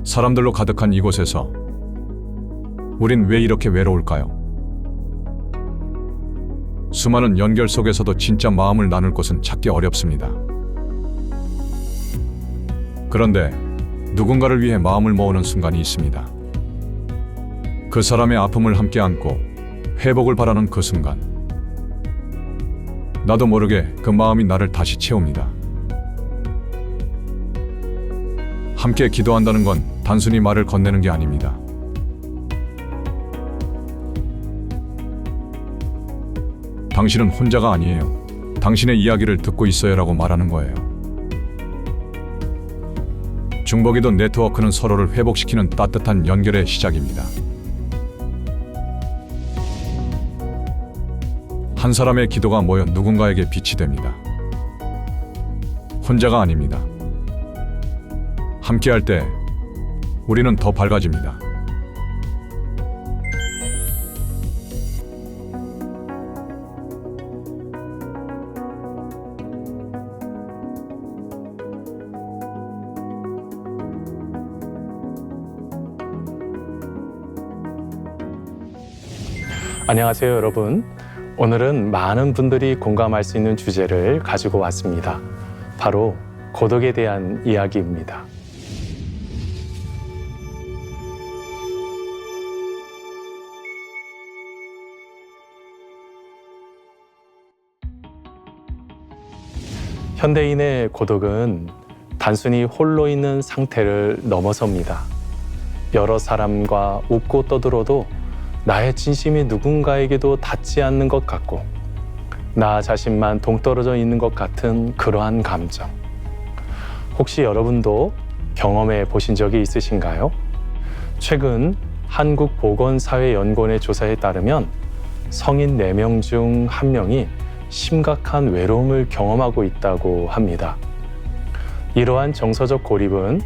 사람들로 가득한 이곳에서 우린 왜 이렇게 외로울까요? 수많은 연결 속에서도 진짜 마음을 나눌 곳은 찾기 어렵습니다. 그런데 누군가를 위해 마음을 모으는 순간이 있습니다. 그 사람의 아픔을 함께 안고 회복을 바라는 그 순간, 나도 모르게 그 마음이 나를 다시 채웁니다. 함께 기도한다는 건 단순히 말을 건네는 게 아닙니다. 당신은 혼자가 아니에요. 당신의 이야기를 듣고 있어요라고 말하는 거예요. 중보기도 네트워크는 서로를 회복시키는 따뜻한 연결의 시작입니다. 한 사람의 기도가 모여 누군가에게 빛이 됩니다. 혼자가 아닙니다. 함께할 때 우리는 더 밝아집니다. 안녕하세요, 여러분. 오늘은 많은 분들이 공감할 수 있는 주제를 가지고 왔습니다. 바로 고독에 대한 이야기입니다. 현대인의 고독은 단순히 홀로 있는 상태를 넘어섭니다. 여러 사람과 웃고 떠들어도 나의 진심이 누군가에게도 닿지 않는 것 같고, 나 자신만 동떨어져 있는 것 같은 그러한 감정. 혹시 여러분도 경험해 보신 적이 있으신가요? 최근 한국보건사회연구원의 조사에 따르면 성인 4명 중 1명이 심각한 외로움을 경험하고 있다고 합니다. 이러한 정서적 고립은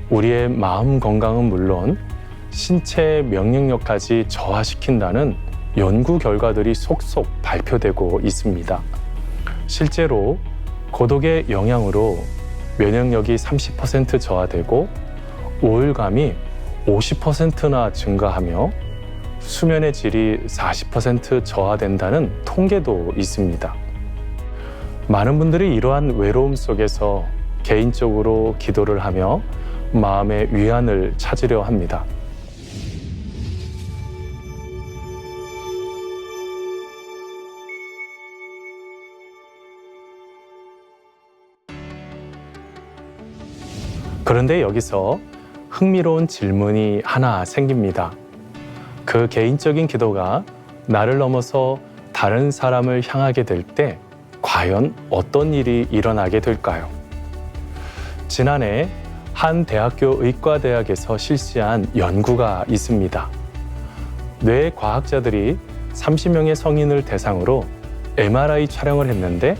우리의 마음 건강은 물론 신체 면역력까지 저하시킨다는 연구 결과들이 속속 발표되고 있습니다. 실제로 고독의 영향으로 면역력이 30% 저하되고 우울감이 50%나 증가하며 수면의 질이 40% 저하된다는 통계도 있습니다. 많은 분들이 이러한 외로움 속에서 개인적으로 기도를 하며 마음의 위안을 찾으려 합니다. 그런데 여기서 흥미로운 질문이 하나 생깁니다. 그 개인적인 기도가 나를 넘어서 다른 사람을 향하게 될 때 과연 어떤 일이 일어나게 될까요? 지난해 한 대학교 의과대학에서 실시한 연구가 있습니다. 뇌과학자들이 30명의 성인을 대상으로 MRI 촬영을 했는데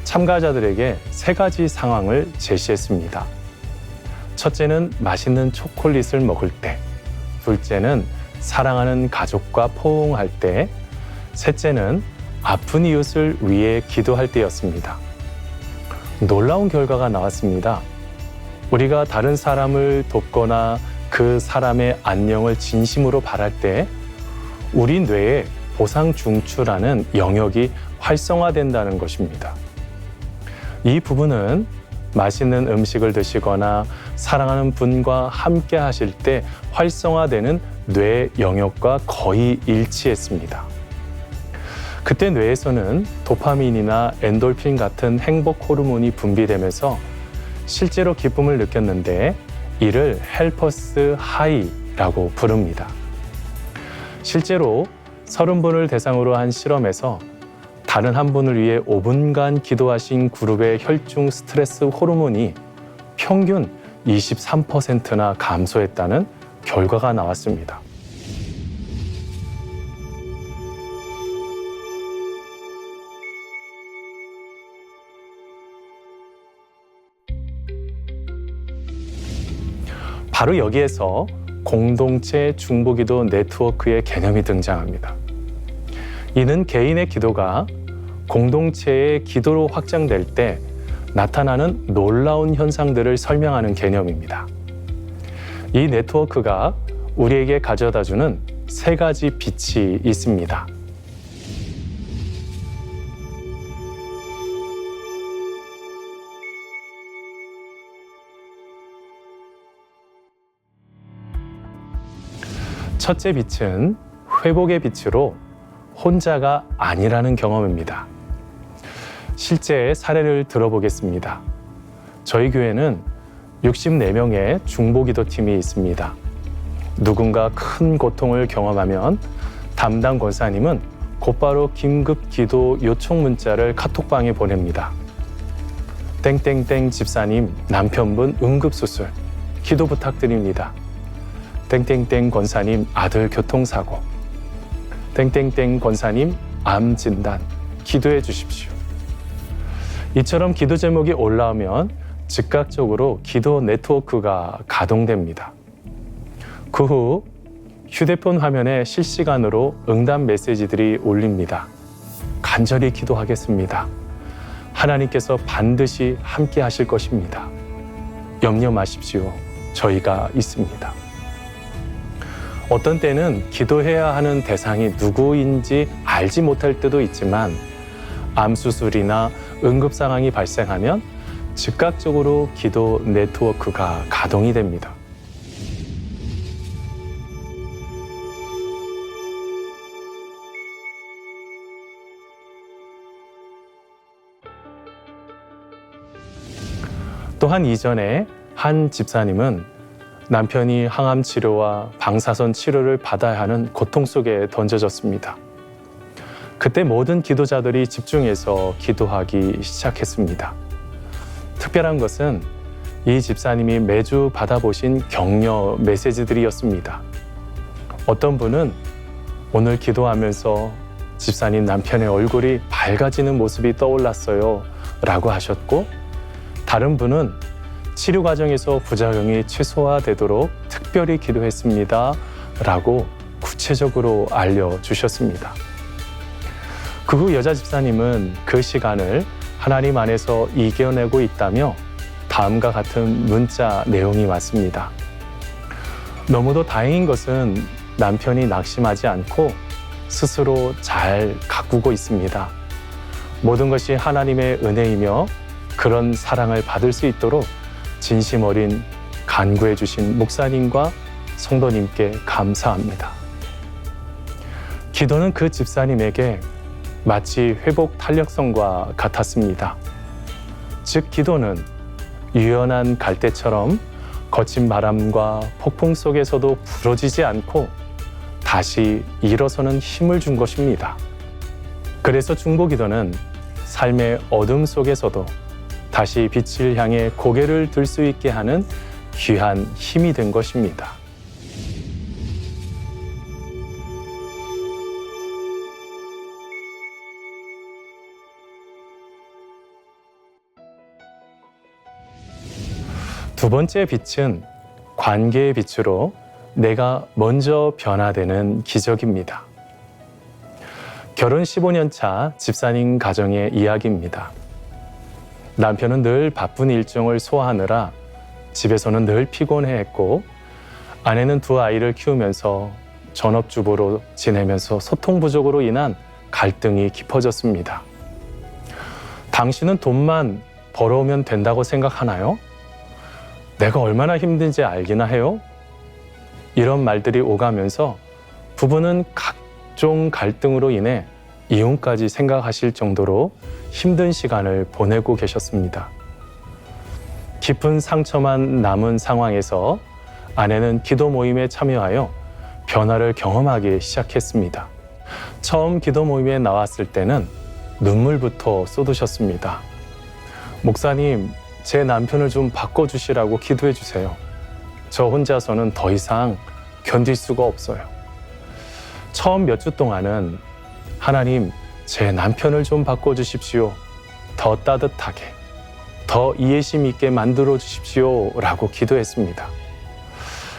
참가자들에게 3가지 상황을 제시했습니다. 첫째는 맛있는 초콜릿을 먹을 때, 둘째는 사랑하는 가족과 포옹할 때, 셋째는 아픈 이웃을 위해 기도할 때였습니다. 놀라운 결과가 나왔습니다. 우리가 다른 사람을 돕거나 그 사람의 안녕을 진심으로 바랄 때 우리 뇌에 보상중추라는 영역이 활성화된다는 것입니다. 이 부분은 맛있는 음식을 드시거나 사랑하는 분과 함께 하실 때 활성화되는 뇌 영역과 거의 일치했습니다. 그때 뇌에서는 도파민이나 엔돌핀 같은 행복 호르몬이 분비되면서 실제로 기쁨을 느꼈는데 이를 헬퍼스 하이라고 부릅니다. 실제로 30분을 대상으로 한 실험에서 다른 한 분을 위해 5분간 기도하신 그룹의 혈중 스트레스 호르몬이 평균 23%나 감소했다는 결과가 나왔습니다. 바로 여기에서 공동체 중보기도 네트워크의 개념이 등장합니다. 이는 개인의 기도가 공동체의 기도로 확장될 때 나타나는 놀라운 현상들을 설명하는 개념입니다. 이 네트워크가 우리에게 가져다주는 세 가지 빛이 있습니다. 첫째 빛은 회복의 빛으로 혼자가 아니라는 경험입니다. 실제 사례를 들어보겠습니다. 저희 교회는 64명의 중보기도팀이 있습니다. 누군가 큰 고통을 경험하면 담당 권사님은 곧바로 긴급 기도 요청 문자를 카톡방에 보냅니다. 땡땡땡 집사님 남편분 응급수술 기도 부탁드립니다. 땡땡땡 권사님 아들 교통사고, 땡땡땡 권사님 암 진단 기도해 주십시오. 이처럼 기도 제목이 올라오면 즉각적으로 기도 네트워크가 가동됩니다. 그 후 휴대폰 화면에 실시간으로 응답 메시지들이 올립니다. 간절히 기도하겠습니다. 하나님께서 반드시 함께 하실 것입니다. 염려 마십시오. 저희가 있습니다. 어떤 때는 기도해야 하는 대상이 누구인지 알지 못할 때도 있지만 암 수술이나 응급 상황이 발생하면 즉각적으로 기도 네트워크가 가동이 됩니다. 또한 이전에 한 집사님은 남편이 항암 치료와 방사선 치료를 받아야 하는 고통 속에 던져졌습니다. 그때 모든 기도자들이 집중해서 기도하기 시작했습니다. 특별한 것은 이 집사님이 매주 받아보신 격려 메시지들이었습니다. 어떤 분은 오늘 기도하면서 집사님 남편의 얼굴이 밝아지는 모습이 떠올랐어요 라고 하셨고, 다른 분은 치료 과정에서 부작용이 최소화되도록 특별히 기도했습니다 라고 구체적으로 알려주셨습니다. 그 후 여자 집사님은 그 시간을 하나님 안에서 이겨내고 있다며 다음과 같은 문자 내용이 왔습니다. 너무도 다행인 것은 남편이 낙심하지 않고 스스로 잘 가꾸고 있습니다. 모든 것이 하나님의 은혜이며 그런 사랑을 받을 수 있도록 진심 어린 간구해 주신 목사님과 성도님께 감사합니다. 기도는 그 집사님에게 마치 회복 탄력성과 같았습니다. 즉 기도는 유연한 갈대처럼 거친 바람과 폭풍 속에서도 부러지지 않고 다시 일어서는 힘을 준 것입니다. 그래서 중보기도는 삶의 어둠 속에서도 다시 빛을 향해 고개를 들 수 있게 하는 귀한 힘이 된 것입니다. 두 번째 빛은 관계의 빛으로 내가 먼저 변화되는 기적입니다. 결혼 15년 차 집사님 가정의 이야기입니다. 남편은 늘 바쁜 일정을 소화하느라 집에서는 늘 피곤해했고, 아내는 두 아이를 키우면서 전업주부로 지내면서 소통 부족으로 인한 갈등이 깊어졌습니다. 당신은 돈만 벌어오면 된다고 생각하나요? 내가 얼마나 힘든지 알기나 해요? 이런 말들이 오가면서 부부는 각종 갈등으로 인해 이혼까지 생각하실 정도로 힘든 시간을 보내고 계셨습니다. 깊은 상처만 남은 상황에서 아내는 기도 모임에 참여하여 변화를 경험하기 시작했습니다. 처음 기도 모임에 나왔을 때는 눈물부터 쏟으셨습니다. 목사님, 제 남편을 좀 바꿔주시라고 기도해 주세요. 저 혼자서는 더 이상 견딜 수가 없어요. 처음 몇 주 동안은 하나님, 제 남편을 좀 바꿔주십시오. 더 따뜻하게, 더 이해심 있게 만들어 주십시오 라고 기도했습니다.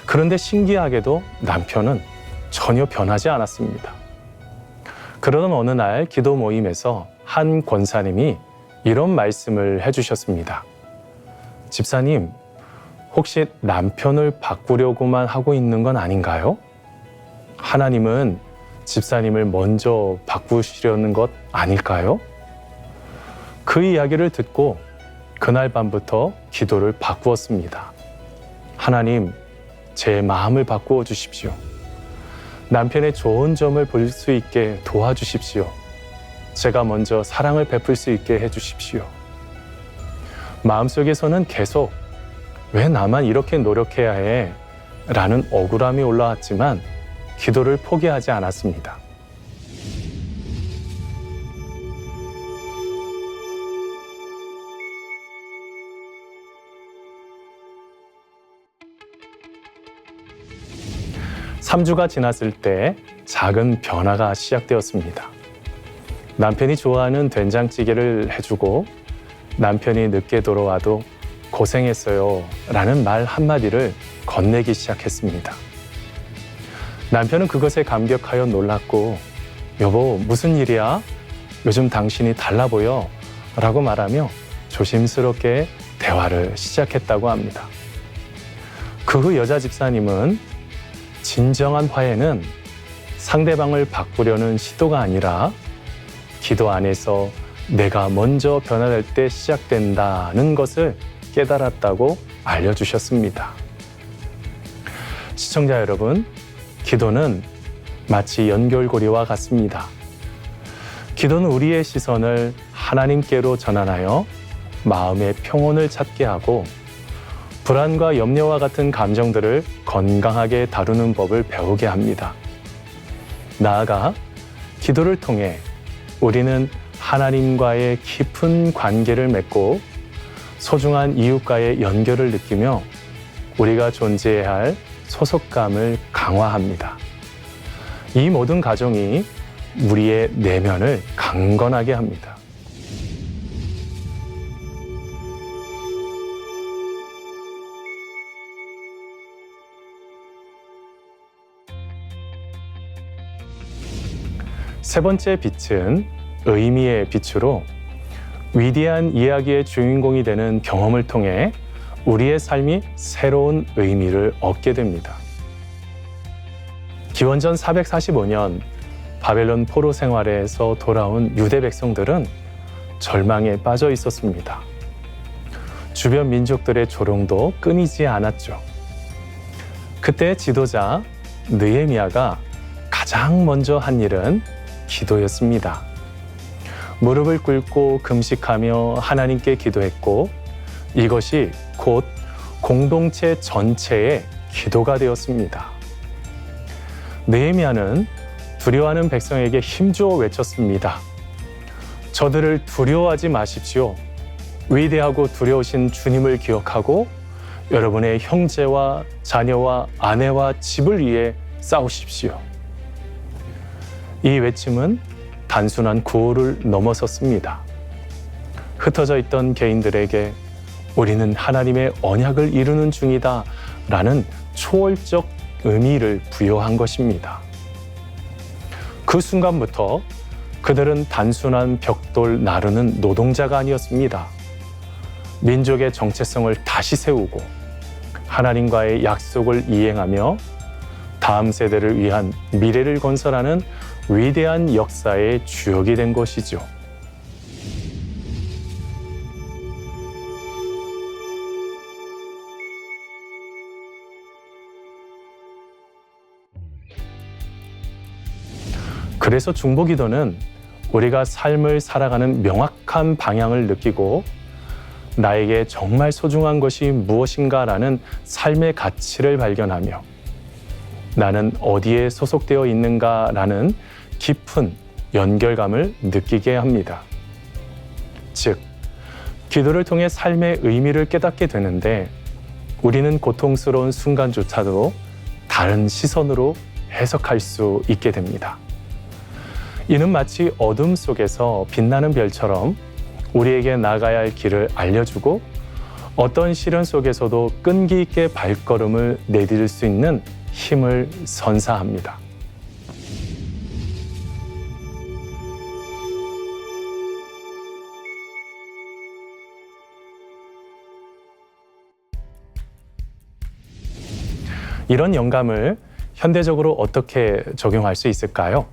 그런데 신기하게도 남편은 전혀 변하지 않았습니다. 그러던 어느 날 기도 모임에서 한 권사님이 이런 말씀을 해주셨습니다. 집사님, 혹시 남편을 바꾸려고만 하고 있는 건 아닌가요? 하나님은 집사님을 먼저 바꾸시려는 것 아닐까요? 그 이야기를 듣고 그날 밤부터 기도를 바꾸었습니다. 하나님, 제 마음을 바꾸어 주십시오. 남편의 좋은 점을 볼 수 있게 도와주십시오. 제가 먼저 사랑을 베풀 수 있게 해주십시오. 마음속에서는 계속 왜 나만 이렇게 노력해야 해? 라는 억울함이 올라왔지만 기도를 포기하지 않았습니다. (3주가) 지났을 때 작은 변화가 시작되었습니다. 남편이 좋아하는 된장찌개를 해주고 남편이 늦게 돌아와도 고생했어요 라는 말 한마디를 건네기 시작했습니다. 남편은 그것에 감격하여 놀랐고 여보 무슨 일이야? 요즘 당신이 달라 보여 라고 말하며 조심스럽게 대화를 시작했다고 합니다. 그 후 여자 집사님은 진정한 화해는 상대방을 바꾸려는 시도가 아니라 기도 안에서 내가 먼저 변화될 때 시작된다는 것을 깨달았다고 알려주셨습니다. 시청자 여러분, 기도는 마치 연결고리와 같습니다. 기도는 우리의 시선을 하나님께로 전환하여 마음의 평온을 찾게 하고 불안과 염려와 같은 감정들을 건강하게 다루는 법을 배우게 합니다. 나아가 기도를 통해 우리는 하나님과의 깊은 관계를 맺고 소중한 이웃과의 연결을 느끼며 우리가 존재해야 할 소속감을 강화합니다. 이 모든 과정이 우리의 내면을 강건하게 합니다. 세 번째 빛은 의미의 빛으로 위대한 이야기의 주인공이 되는 경험을 통해 우리의 삶이 새로운 의미를 얻게 됩니다. 기원전 445년 바벨론 포로 생활에서 돌아온 유대 백성들은 절망에 빠져 있었습니다. 주변 민족들의 조롱도 끊이지 않았죠. 그때 지도자 느헤미야가 가장 먼저 한 일은 기도였습니다. 무릎을 꿇고 금식하며 하나님께 기도했고 이것이 곧 공동체 전체의 기도가 되었습니다. 느헤미야는 두려워하는 백성에게 힘주어 외쳤습니다. 저들을 두려워하지 마십시오. 위대하고 두려우신 주님을 기억하고 여러분의 형제와 자녀와 아내와 집을 위해 싸우십시오. 이 외침은 단순한 구호를 넘어섰습니다. 흩어져 있던 개인들에게 우리는 하나님의 언약을 이루는 중이다 라는 초월적 의미를 부여한 것입니다. 그 순간부터 그들은 단순한 벽돌 나르는 노동자가 아니었습니다. 민족의 정체성을 다시 세우고 하나님과의 약속을 이행하며 다음 세대를 위한 미래를 건설하는 위대한 역사의 주역이 된 것이죠. 그래서 중보기도는 우리가 삶을 살아가는 명확한 방향을 느끼고 나에게 정말 소중한 것이 무엇인가라는 삶의 가치를 발견하며 나는 어디에 소속되어 있는가라는 깊은 연결감을 느끼게 합니다. 즉, 기도를 통해 삶의 의미를 깨닫게 되는데 우리는 고통스러운 순간조차도 다른 시선으로 해석할 수 있게 됩니다. 이는 마치 어둠 속에서 빛나는 별처럼 우리에게 나가야 할 길을 알려주고 어떤 시련 속에서도 끈기 있게 발걸음을 내디딜 수 있는 힘을 선사합니다. 이런 영감을 현대적으로 어떻게 적용할 수 있을까요?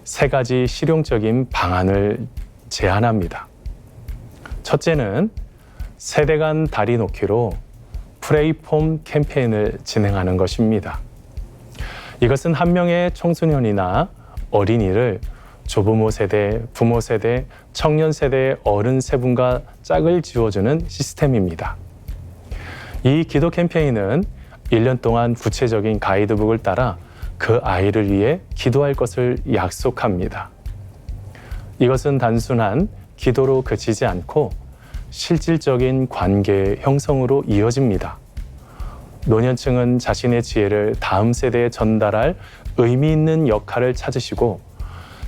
세 가지 실용적인 방안을 제안합니다. 첫째는 세대 간 다리 놓기로 프레이폼 캠페인을 진행하는 것입니다. 이것은 한 명의 청소년이나 어린이를 조부모 세대, 부모 세대, 청년 세대의 어른 세 분과 짝을 지어주는 시스템입니다. 이 기도 캠페인은 1년 동안 구체적인 가이드북을 따라 그 아이를 위해 기도할 것을 약속합니다. 이것은 단순한 기도로 그치지 않고 실질적인 관계 형성으로 이어집니다. 노년층은 자신의 지혜를 다음 세대에 전달할 의미 있는 역할을 찾으시고,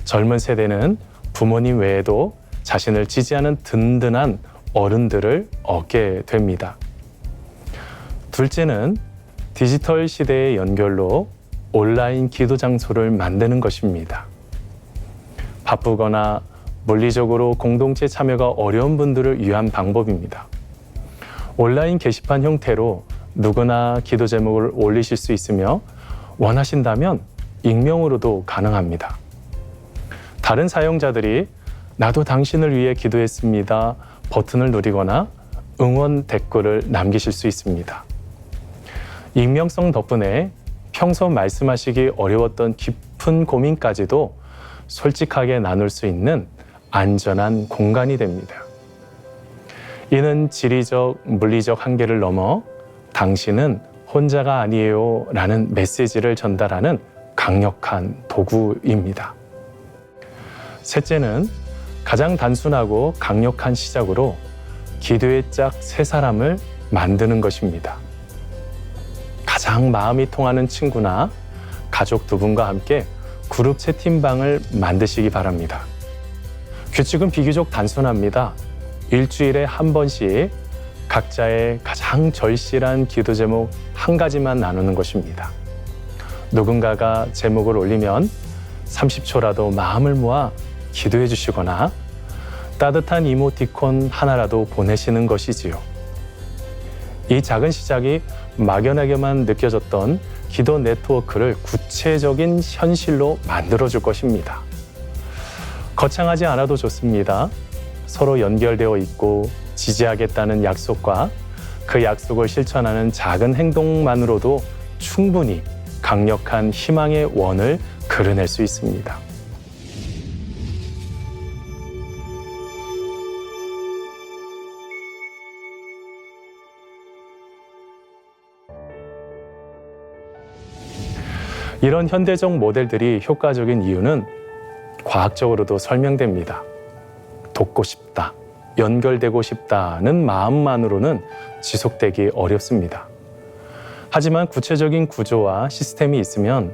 젊은 세대는 부모님 외에도 자신을 지지하는 든든한 어른들을 얻게 됩니다. 둘째는 디지털 시대의 연결로 온라인 기도 장소를 만드는 것입니다. 바쁘거나 물리적으로 공동체 참여가 어려운 분들을 위한 방법입니다. 온라인 게시판 형태로 누구나 기도 제목을 올리실 수 있으며, 원하신다면 익명으로도 가능합니다. 다른 사용자들이 나도 당신을 위해 기도했습니다 버튼을 누르거나 응원 댓글을 남기실 수 있습니다. 익명성 덕분에 평소 말씀하시기 어려웠던 깊은 고민까지도 솔직하게 나눌 수 있는 안전한 공간이 됩니다. 이는 지리적, 물리적 한계를 넘어 당신은 혼자가 아니에요 라는 메시지를 전달하는 강력한 도구입니다. 셋째는 가장 단순하고 강력한 시작으로 기도의 짝 세 사람을 만드는 것입니다. 가장 마음이 통하는 친구나 가족 두 분과 함께 그룹 채팅방을 만드시기 바랍니다. 규칙은 비교적 단순합니다. 일주일에 한 번씩 각자의 가장 절실한 기도 제목 한 가지만 나누는 것입니다. 누군가가 제목을 올리면 30초라도 마음을 모아 기도해 주시거나 따뜻한 이모티콘 하나라도 보내시는 것이지요. 이 작은 시작이 막연하게만 느껴졌던 기도 네트워크를 구체적인 현실로 만들어줄 것입니다. 거창하지 않아도 좋습니다. 서로 연결되어 있고 지지하겠다는 약속과 그 약속을 실천하는 작은 행동만으로도 충분히 강력한 희망의 원을 그려낼 수 있습니다. 이런 현대적 모델들이 효과적인 이유는 과학적으로도 설명됩니다. 돕고 싶다, 연결되고 싶다는 마음만으로는 지속되기 어렵습니다. 하지만 구체적인 구조와 시스템이 있으면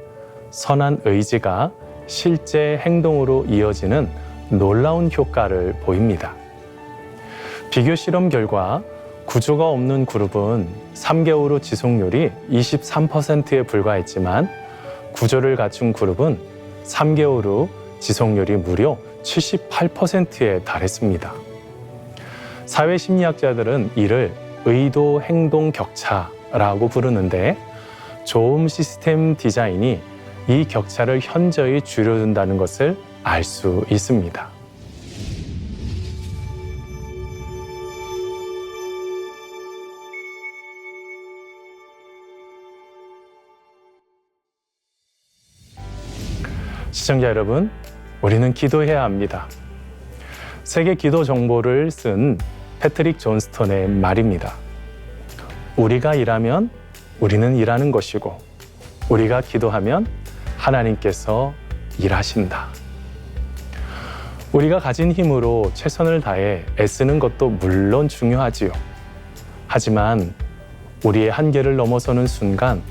선한 의지가 실제 행동으로 이어지는 놀라운 효과를 보입니다. 비교 실험 결과 구조가 없는 그룹은 3개월 후 지속률이 23%에 불과했지만 구조를 갖춘 그룹은 3개월 후 지속률이 무려 78%에 달했습니다. 사회심리학자들은 이를 의도 행동 격차라고 부르는데, 좋은 시스템 디자인이 이 격차를 현저히 줄여준다는 것을 알 수 있습니다. 시청자 여러분, 우리는 기도해야 합니다. 세계 기도 정보를 쓴 패트릭 존스턴의 말입니다. 우리가 일하면 우리는 일하는 것이고, 우리가 기도하면 하나님께서 일하신다. 우리가 가진 힘으로 최선을 다해 애쓰는 것도 물론 중요하지요. 하지만 우리의 한계를 넘어서는 순간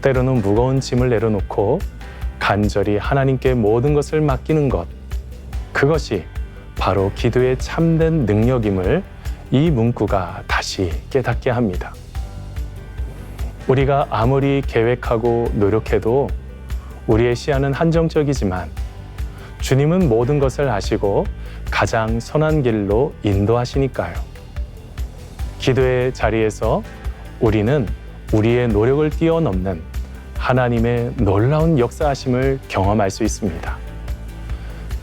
때로는 무거운 짐을 내려놓고 간절히 하나님께 모든 것을 맡기는 것, 그것이 바로 기도의 참된 능력임을 이 문구가 다시 깨닫게 합니다. 우리가 아무리 계획하고 노력해도 우리의 시야는 한정적이지만 주님은 모든 것을 아시고 가장 선한 길로 인도하시니까요. 기도의 자리에서 우리는 우리의 노력을 뛰어넘는 하나님의 놀라운 역사하심을 경험할 수 있습니다.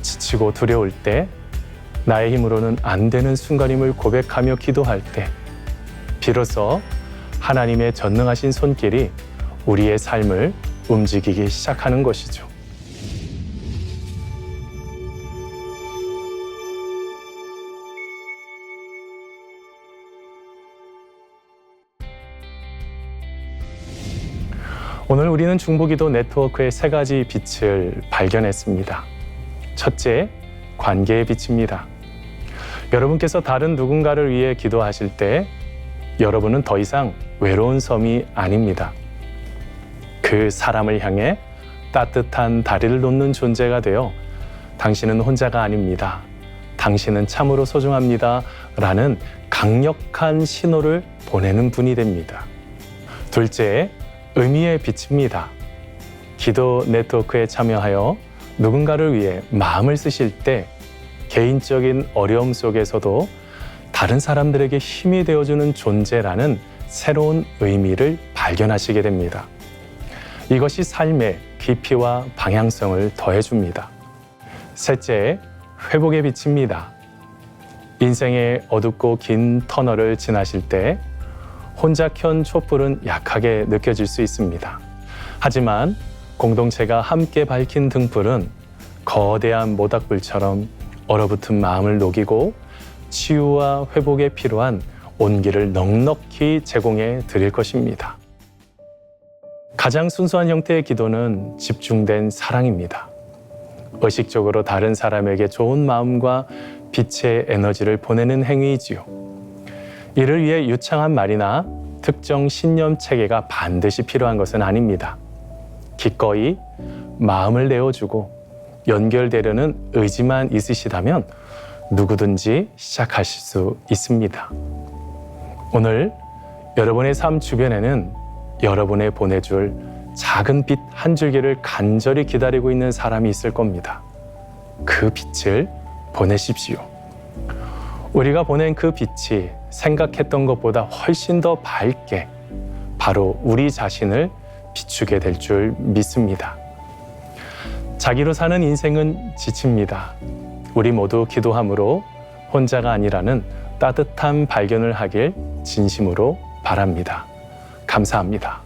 지치고 두려울 때, 나의 힘으로는 안 되는 순간임을 고백하며 기도할 때, 비로소 하나님의 전능하신 손길이 우리의 삶을 움직이기 시작하는 것이죠. 오늘 우리는 중보기도 네트워크의 세 가지 빛을 발견했습니다. 첫째, 관계의 빛입니다. 여러분께서 다른 누군가를 위해 기도하실 때 여러분은 더 이상 외로운 섬이 아닙니다. 그 사람을 향해 따뜻한 다리를 놓는 존재가 되어 당신은 혼자가 아닙니다. 당신은 참으로 소중합니다. 라는 강력한 신호를 보내는 분이 됩니다. 둘째, 의미의 빛입니다. 기도 네트워크에 참여하여 누군가를 위해 마음을 쓰실 때 개인적인 어려움 속에서도 다른 사람들에게 힘이 되어주는 존재라는 새로운 의미를 발견하시게 됩니다. 이것이 삶의 깊이와 방향성을 더해줍니다. 셋째, 회복의 빛입니다. 인생의 어둡고 긴 터널을 지나실 때 혼자 켠 촛불은 약하게 느껴질 수 있습니다. 하지만 공동체가 함께 밝힌 등불은 거대한 모닥불처럼 얼어붙은 마음을 녹이고 치유와 회복에 필요한 온기를 넉넉히 제공해 드릴 것입니다. 가장 순수한 형태의 기도는 집중된 사랑입니다. 의식적으로 다른 사람에게 좋은 마음과 빛의 에너지를 보내는 행위이지요. 이를 위해 유창한 말이나 특정 신념 체계가 반드시 필요한 것은 아닙니다. 기꺼이 마음을 내어주고 연결되려는 의지만 있으시다면 누구든지 시작하실 수 있습니다. 오늘 여러분의 삶 주변에는 여러분의 보내줄 작은 빛 한 줄기를 간절히 기다리고 있는 사람이 있을 겁니다. 그 빛을 보내십시오. 우리가 보낸 그 빛이 생각했던 것보다 훨씬 더 밝게 바로 우리 자신을 비추게 될 줄 믿습니다. 자기로 사는 인생은 지칩니다. 우리 모두 기도함으로 혼자가 아니라는 따뜻한 발견을 하길 진심으로 바랍니다. 감사합니다.